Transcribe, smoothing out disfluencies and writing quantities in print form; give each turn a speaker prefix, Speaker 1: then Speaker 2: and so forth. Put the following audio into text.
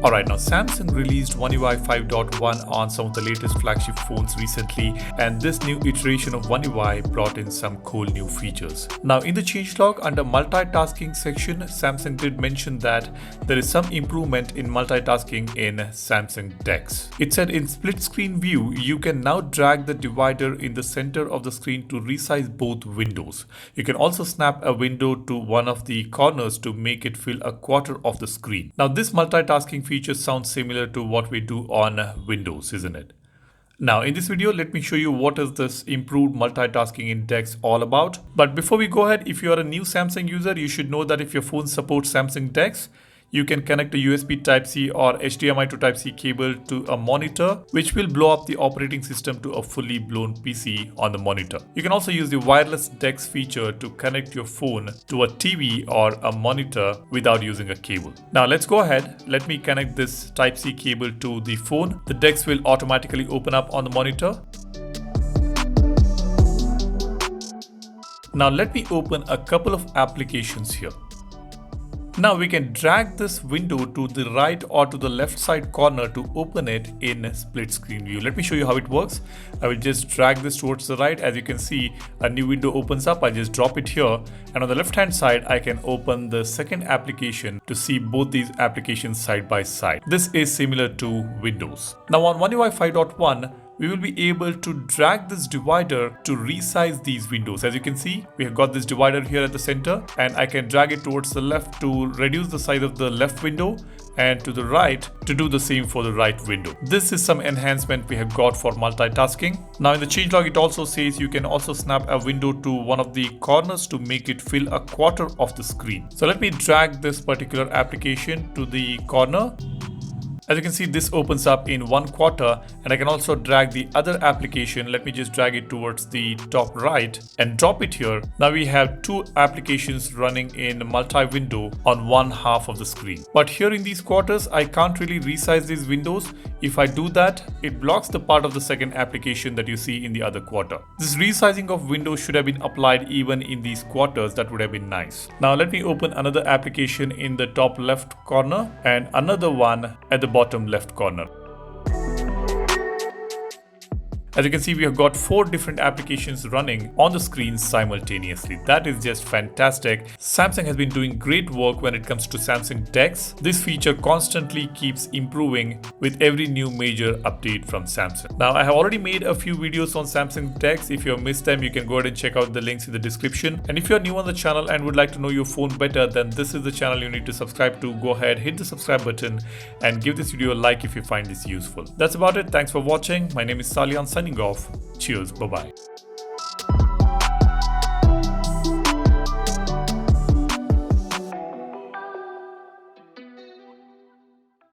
Speaker 1: Alright, now Samsung released One UI 5.1 on some of the latest flagship phones recently, and this new iteration of One UI brought in some cool new features. Now in the changelog under multitasking section, Samsung did mention that there is some improvement in multitasking in Samsung DeX. It said in split screen view, you can now drag the divider in the center of the screen to resize both windows. You can also snap a window to one of the corners to make it fill a quarter of the screen. Now this multitasking feature sounds similar to what we do on Windows, isn't it? Now in this video, let me show you what is this improved multitasking in DeX all about. But before we go ahead, if you are a new Samsung user, you should know that if your phone supports Samsung DeX, you can connect a USB Type-C or HDMI to Type-C cable to a monitor, which will blow up the operating system to a fully blown PC on the monitor. You can also use the wireless DeX feature to connect your phone to a TV or a monitor without using a cable. Now let's go ahead. Let me connect this Type-C cable to the phone. The DeX will automatically open up on the monitor. Now let me open a couple of applications here. Now we can drag this window to the right or to the left side corner to open it in split screen view. Let me show you how it works. I will just drag this towards the right. As you can see, a new window opens up. I just drop it here, and on the left hand side I can open the second application to see both these applications side by side. This is similar to Windows. Now on One UI 5.1, we will be able to drag this divider to resize these windows. As you can see, we have got this divider here at the center, and I can drag it towards the left to reduce the size of the left window, and to the right to do the same for the right window. This is some enhancement we have got for multitasking. Now in the changelog, it also says you can also snap a window to one of the corners to make it fill a quarter of the screen. So let me drag this particular application to the corner. As you can see, this opens up in one quarter, and I can also drag the other application. Let me just drag it towards the top right and drop it here. Now we have two applications running in multi-window on one half of the screen. But here in these quarters, I can't really resize these windows. If I do that, it blocks the part of the second application that you see in the other quarter. This resizing of windows should have been applied even in these quarters. That would have been nice. Now let me open another application in the top left corner and another one at the bottom left corner. As you can see, we have got 4 different applications running on the screen simultaneously. That is just fantastic. Samsung has been doing great work when it comes to Samsung DeX. This feature constantly keeps improving with every new major update from Samsung. Now, I have already made a few videos on Samsung DeX. If you have missed them, you can go ahead and check out the links in the description. And if you're new on the channel and would like to know your phone better, then this is the channel you need to subscribe to. Go ahead, hit the subscribe button and give this video a like if you find this useful. That's about it. Thanks for watching. My name is Salian, signing off. Cheers. Bye-bye.